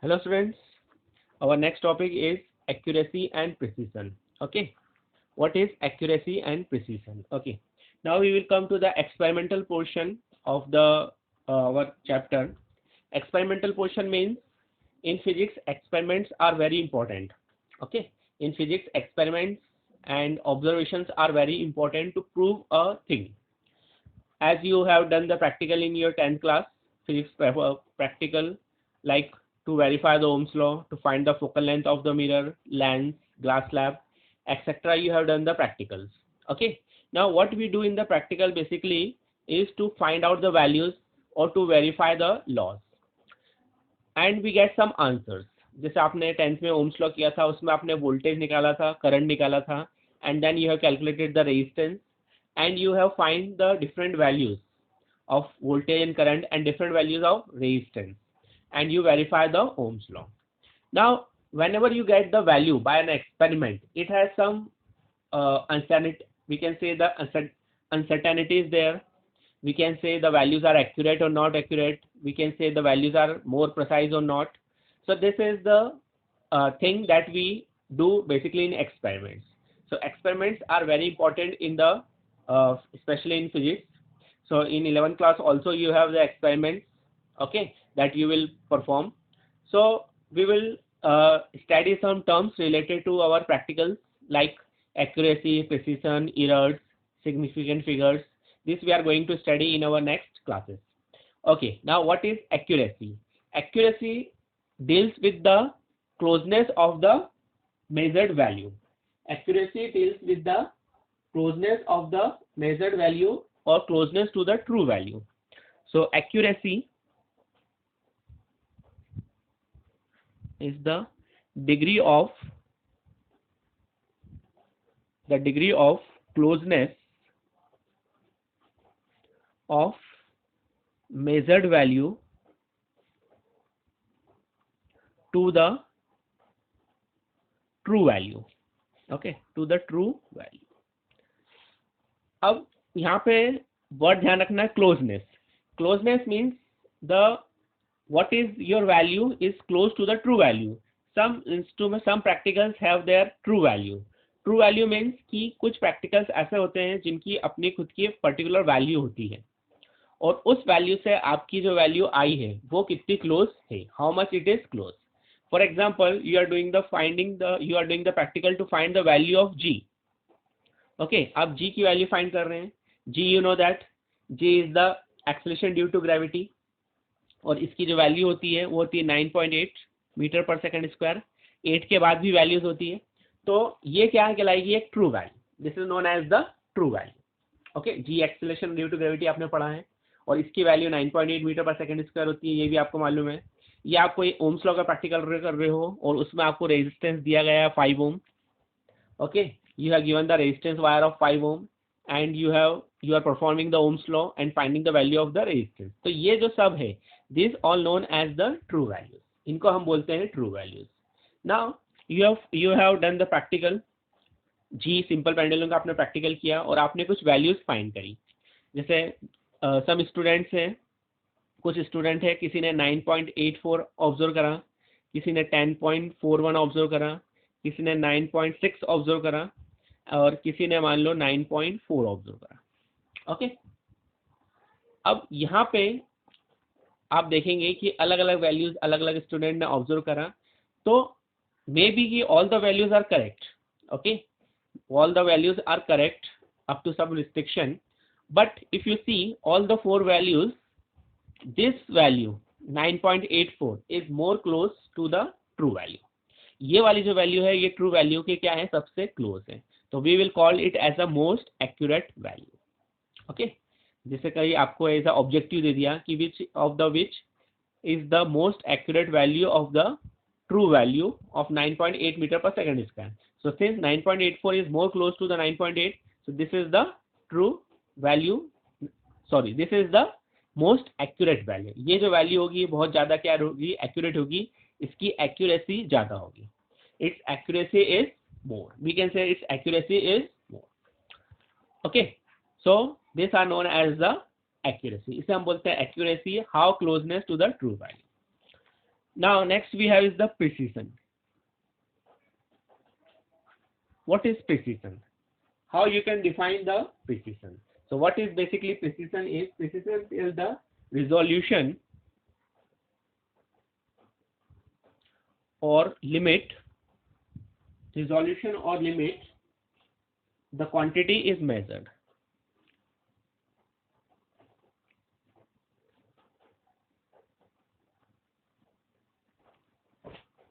Hello students, our next topic is accuracy and precision. Okay, what is accuracy and precision? Okay, now we will come to the experimental portion of the our chapter. Experimental portion means in physics experiments are very important. Okay, in physics experiments and observations are very important to prove a thing. As you have done the practical in your 10th class physics practical, like to verify the Ohm's law, to find the focal length of the mirror, lens, glass slab, etc. You have done the practicals. Okay, now what we do in the practical basically is to find out the values or to verify the laws and we get some answers. जैसे आपने 10th में Ohm's law किया था, उसमें आपने voltage निकाला था, current निकाला था, and then you have calculated the resistance and you have find the different values of voltage and current and different values of resistance and you verify the Ohm's law. Now, whenever you get the value by an experiment, it has some uncertainty. We can say the uncertainty is there. We can say the values are accurate or not accurate. We can say the values are more precise or not. So this is the thing that we do basically in experiments. So experiments are very important in the especially in physics. So in 11th class also you have the experiments, okay, that you will perform. So we will study some terms related to our practicals like accuracy, precision, errors, significant figures. This we are going to study in our next classes. Okay, now what is accuracy? Accuracy deals with the closeness of the measured value. Accuracy deals with the closeness of the measured value or closeness to the true value. So accuracy is the degree of closeness of measured value to the true value. Okay, to the true value. अब यहाँ पे word ध्यान रखना है closeness. Closeness means the what is your value is close to the true value. Some instruments, some practicals have their true value. True value means कि कुछ practicals ऐसे होते हैं जिनकी अपनी खुद की particular value होती है और उस वैल्यू से आपकी जो वैल्यू आई है वो कितनी क्लोज है, how much it is close. For example you are doing the practical to find the value of G. Okay, आप जी की वैल्यू फाइंड कर रहे हैं. G you know that G is the acceleration due to gravity और इसकी जो value होती है वो होती है 9.8 मीटर पर सेकंड स्क्वायर. 8 के बाद भी वैल्यूज होती है, तो ये क्या कहलाएगी, एक true value. This is known as the true value. Okay, G acceleration due to gravity आपने पढ़ा है और इसकी वैल्यू 9.8 मीटर पर सेकंड स्क्वायर होती है, ये भी आपको मालूम है. ये आप कोई ओम्स लॉ का प्रैक्टिकल कर रहे हो और उसमें आपको रेजिस्टेंस दिया गया है 5 ohm. Okay, you have given the resistance wire of 5 ohm and you are performing the Ohm's law and finding the value of the resistance. तो ये जो सब है, these all known as the true values. इनको हम बोलते हैं true values. Now you have done the practical. जी सिंपल पेंडुलम का आपने प्रैक्टिकल किया और आपने कुछ वैल्यूज फाइंड करी. जैसे सब स्टूडेंट्स हैं, कुछ स्टूडेंट है, किसी ने 9.84 ऑब्जर्व करा, किसी ने 10.41 ऑब्जर्व करा, किसी ने 9.6 ऑब्जर्व करा और किसी ने मान लो 9.4 ऑब्जर्व करा. ओके, अब यहाँ पे आप देखेंगे कि अलग अलग वैल्यूज अलग अलग स्टूडेंट ने ऑब्जर्व करा, तो मे बी कि all the values are correct. Okay, all the values are correct up to some restriction, but if you see all the four values, this value 9.84 is more close to the true value. ये वाली जो value है ये true value के क्या है, सबसे close है. तो we will call it as a most accurate value. Okay, जैसे कहीं आपको ऐसा ऑब्जेक्टिव दे दिया कि which is the most accurate value of the true value of 9.8 meter per second square. So since 9.84 is more close to the 9.8, so this is the true value. Sorry, this is the most accurate value. ये जो value होगी बहुत ज़्यादा क्या होगी, accurate होगी, इसकी accuracy ज़्यादा होगी. Its accuracy is more. We can say its accuracy is more. Okay, so these are known as the accuracy. इसे हम बोलते हैं accuracy, how closeness to the true value. Now next we have is the precision. What is precision? How you can define the precision? So what is basically precision is? Precision is the resolution or limit, resolution or limit the quantity is measured.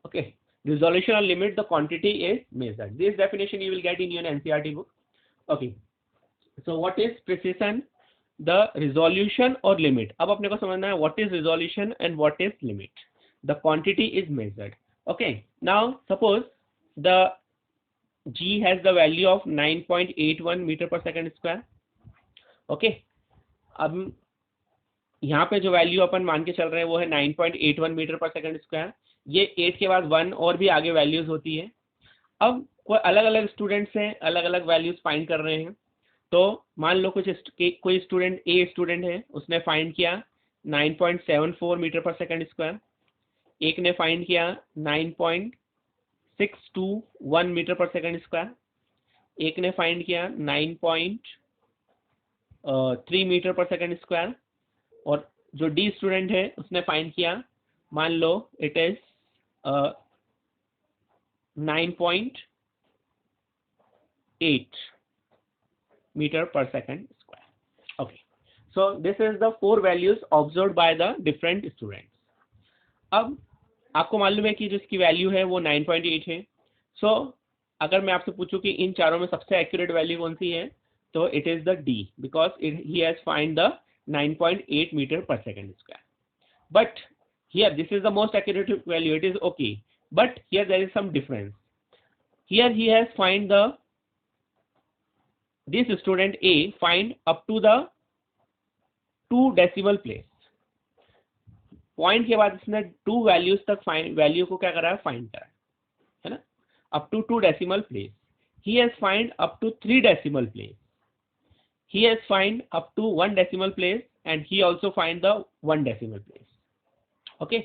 Okay, resolution or limit the quantity is measured. This definition you will get in your NCERT book. Okay, so what is precision? The resolution or limit. अब अपने को समझना है what is resolution and what is limit. The quantity is measured. Okay, now suppose the G has the value of 9.81 meter per second square. Okay, अब यहाँ पे जो value अपन मान के चल रहे हैं वो है 9.81 मीटर पर सेकंड स्क्वायर. ये 8 के बाद 1 और भी आगे वैल्यूज होती है. अब कोई अलग अलग स्टूडेंट्स हैं, अलग अलग वैल्यूज फाइंड कर रहे हैं. तो मान लो कोई स्टूडेंट ए स्टूडेंट है, उसने फाइंड किया 9.74 मीटर पर सेकंड स्क्वायर. एक ने फाइंड किया 9.621 मीटर पर सेकंड स्क्वायर. एक ने फाइंड किया 9.3 मीटर पर सेकंड स्क्वायर. और जो डी स्टूडेंट है उसने फाइंड किया, मान लो it is 9.8 meter per second square. Okay, so this is the 4 values observed by the different students. अब आपको मालूम है कि जिसकी वैल्यू है वो 9.8 है. So अगर मैं आपसे पूछूं कि इन चारों में सबसे एक्यूरेट वैल्यू कौन सी है, तो it is the D, because he has find the 9.8 meter per second square. But here this is the most accurate value, it is okay, but here there is some difference. Here he has find this student A find up to the 2 decimal place. Point के बाद इसने 2 values तक value को क्या करा है, find करा है ना, up to 2 decimal place. He has find up to 3 decimal place. he has find up to 1 decimal place and he also find the 1 decimal place. Okay,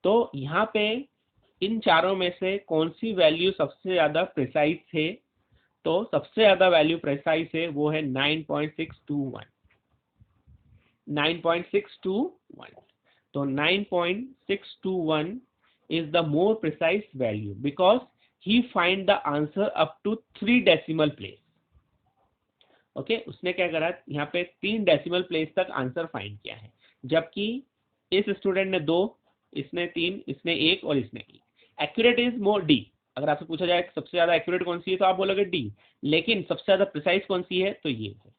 तो यहाँ पे इन चारों में से कौन सी वैल्यू सबसे ज्यादा प्रिसाइज है, तो सबसे ज्यादा वैल्यू प्रिसाइज है वो है 9.621. 9.621. तो 9.621 is the more precise value because he find the answer up to 3 decimal place. Okay उसने क्या करा, यहाँ पे 3 डेसिमल प्लेस तक आंसर फाइंड किया है, जबकि इस स्टूडेंट ने 2, इसने 3, इसने 1 और इसने 1. Accurate is more D. अगर आपसे पूछा जाए सबसे ज्यादा एक्यूरेट कौन सी है तो आप बोलोगे डी, लेकिन सबसे ज्यादा प्रिसाइज कौन सी है तो ये है.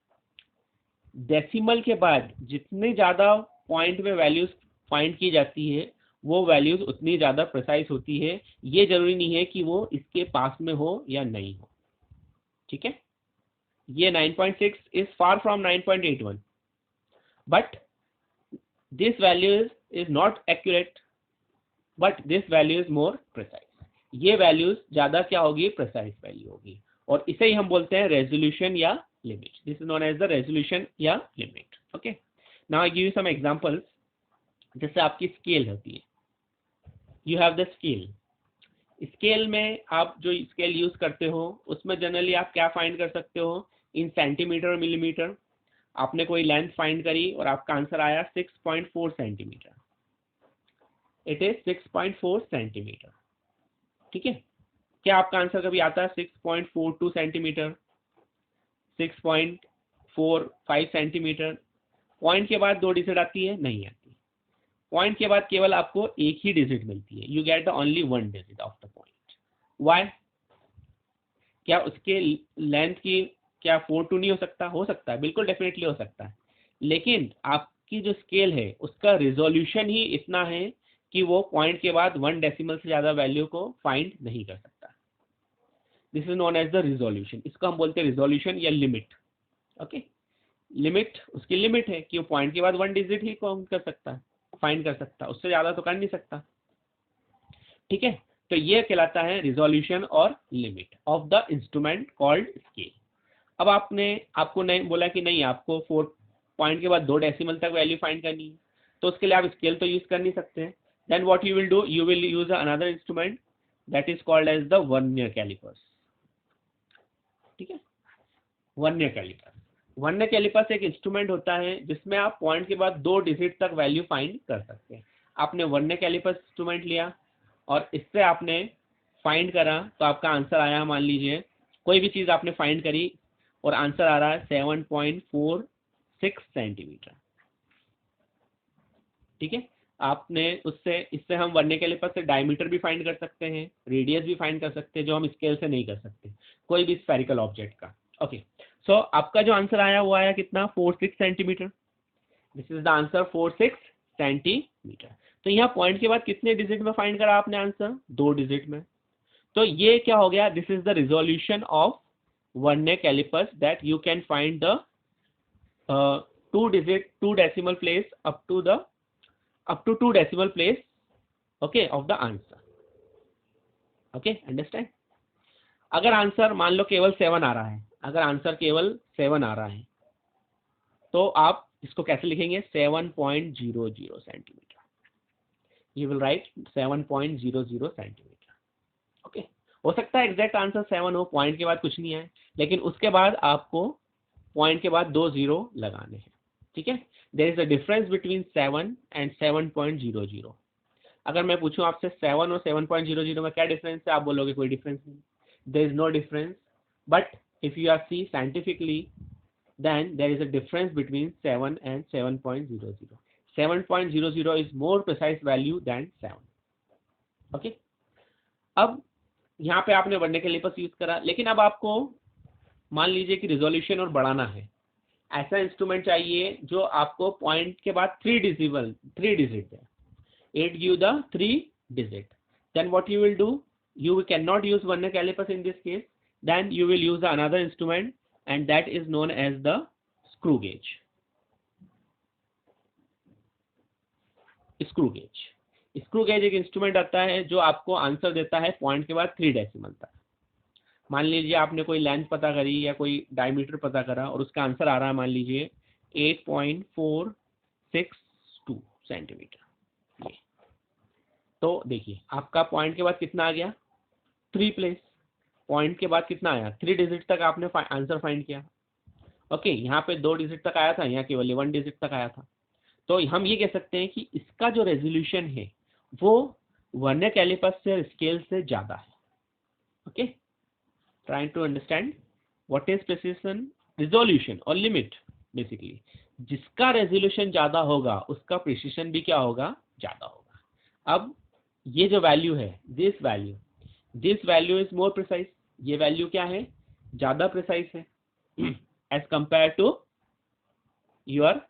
डेसिमल के बाद जितने ज्यादा पॉइंट में वैल्यूज फाइंड की जाती है वो वैल्यूज उतनी ज्यादा प्रिसाइज होती है. ये जरूरी नहीं है कि वो इसके पास में हो या नहीं हो. ठीक है, ये 9.6 is far from 9.81, but this value is not accurate, but this value is more precise. ये वैल्यूज ज्यादा क्या होगी, प्रिसाइज वैल्यू होगी, और इसे ही हम बोलते हैं रेजोल्यूशन या limit. This is known as the resolution या limit. Okay, now I give you some examples. जैसे आपकी स्केल होती है, you have the scale. Scale में आप जो स्केल यूज करते हो उसमें जनरली आप क्या फाइंड कर सकते हो, इन सेंटीमीटर और मिलीमीटर. आपने कोई लेंथ फाइंड करी और आपका आंसर आया 6.4 सेंटीमीटर. It is 6.4 centimetre. ठीक है, क्या आपका आंसर कभी आता है 6.42 सेंटीमीटर, 6.45 सेंटीमीटर? पॉइंट के बाद 2 डिजिट आती है, नहीं आती. पॉइंट के बाद केवल आपको एक ही डिजिट मिलती है, you get the only 1 digit of the point. Why? क्या उसके लेंथ की क्या 4 नहीं हो सकता? हो सकता है, बिल्कुल डेफिनेटली हो सकता है, लेकिन आपकी जो स्केल है उसका रिजोल्यूशन ही इतना है कि वो पॉइंट के बाद 1 डेसिमल से ज्यादा वैल्यू को फाइंड नहीं कर सकता. This is known as the resolution. इसको हम बोलते हैं रिजोल्यूशन या लिमिट. ओके, लिमिट उसकी लिमिट है कि वो पॉइंट के बाद 1 डिजिट ही काउंट कर सकता है, फाइंड कर सकता, उससे ज्यादा तो कर नहीं सकता. ठीक है, तो ये कहलाता है रिजोल्यूशन और limit of the instrument called scale. अब आपको नहीं बोला कि नहीं आपको 4 पॉइंट के बाद 2 डेसिमल तक वैल्यू फाइंड करनी है, तो उसके लिए आप स्केल तो यूज कर नहीं सकते हैं. Then what you will do, you will use another instrument that is called as the vernier callipers. ठीक है, वर्नियर कैलिपर्स. वर्नियर कैलिपर्स एक इंस्ट्रूमेंट होता है जिसमें आप पॉइंट के बाद 2 डिजिट तक वैल्यू फाइंड कर सकते हैं. आपने वर्नियर कैलिपर्स इंस्ट्रूमेंट लिया और इससे आपने फाइंड करा तो आपका आंसर आया, मान लीजिए कोई भी चीज़ आपने फाइंड करी और आंसर आ रहा है 7.46 सेंटीमीटर. ठीक है, आपने इससे हम वर्नियर कैलिपर से डायमीटर भी फाइंड कर सकते हैं, रेडियस भी फाइंड कर सकते हैं, जो हम स्केल से नहीं कर सकते कोई भी स्फेरिकल ऑब्जेक्ट का. ओके, सो आपका जो आंसर आया वो आया कितना, 46 centimetre. This is the answer, 46 centimetre. तो यहाँ पॉइंट के बाद कितने डिजिट में फाइंड करा आपने आंसर, 2 डिजिट में. तो ये क्या हो गया, this is the resolution of vernier calipers that you can find the 2 decimal place up to 2 decimal place, okay, of the answer. Okay, understand. अगर आंसर मान लो केवल 7 आ रहा है, अगर आंसर केवल 7 आ रहा है तो आप इसको कैसे लिखेंगे, 7.00 centimetre. You will write 7.00 centimetre. Okay, हो सकता है एग्जैक्ट आंसर 7 हो, पॉइंट के बाद कुछ नहीं है, लेकिन उसके बाद आपको पॉइंट के बाद 2 0 लगाने हैं. ठीक है, there is a difference between 7 and 7.00. अगर मैं पूछूं आपसे 7 और 7.00 में क्या डिफरेंस है, आप बोलोगे कोई डिफरेंस नहीं, there is no difference. But if you are see scientifically, then there is a difference between 7 and 7.00. 7.00 is more precise value than 7. Okay, अब यहाँ पे आपने वर्नियर कैलिपर्स यूज करा, लेकिन अब आपको मान लीजिए कि रिजोल्यूशन और बढ़ाना है. ऐसा इंस्ट्रूमेंट चाहिए जो आपको पॉइंट के बाद 3 डिजिट है. It give the 3 digit. Then what you will do, you cannot use vernier calipers in this case. Then you will use another instrument and that is known as the screw gauge. Screw gauge. Screw gauge एक instrument आता है जो आपको answer देता है point के बाद 3 decimal तक. मान लीजिए आपने कोई लेंथ पता करी या कोई डायमीटर पता करा और उसका आंसर आ रहा है मान लीजिए 8.462 सेंटीमीटर. तो देखिए आपका पॉइंट के बाद कितना आ गया, 3 प्लेस. पॉइंट के बाद कितना आया, 3 डिजिट तक आपने आंसर फाइंड किया. ओके, यहाँ पे 2 डिजिट तक आया था, यहाँ केवल 1 डिजिट तक आया था. तो हम ये कह सकते हैं कि इसका जो रेजोल्यूशन है वो वर्नियर कैलिपर्स से स्केल से ज्यादा है. Okay, trying to understand what is precision, resolution और लिमिट. बेसिकली जिसका रेजोल्यूशन ज्यादा होगा उसका प्रिसिशन भी क्या होगा, ज्यादा होगा. अब ये जो वैल्यू है, this value is more precise. ये वैल्यू क्या है, ज्यादा प्रिसाइज है as compare to your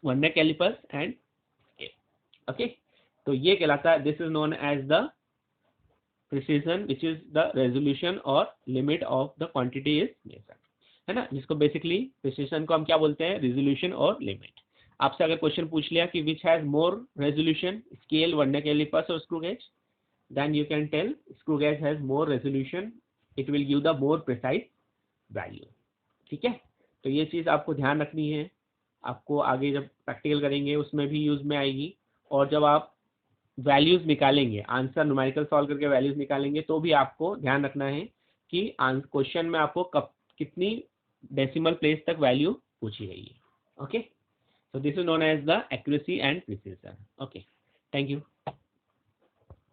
vernier callipers and scale. Okay, तो ये कहलाता है, this is known as the precision which is the resolution और limit of the quantity is measured, है ना. जिसको बेसिकली प्रिसिजन को हम क्या बोलते हैं, रेजोल्यूशन और लिमिट. आपसे अगर क्वेश्चन पूछ लिया कि which has more resolution, scale, vernier callipers और screw gauge, then you can tell screw gauge has more resolution, it will give the more precise value. ठीक है, तो ये चीज़ आपको ध्यान रखनी है. आपको आगे जब प्रैक्टिकल करेंगे उसमें भी यूज में आएगी. और जब आप वैल्यूज निकालेंगे, आंसर न्यूमेरिकल सॉल्व करके वैल्यूज निकालेंगे, तो भी आपको ध्यान रखना है कि क्वेश्चन में आपको कितनी डेसिमल प्लेस तक वैल्यू पूछी गई है. Okay, so this is known as the accuracy and precision. Okay, thank you.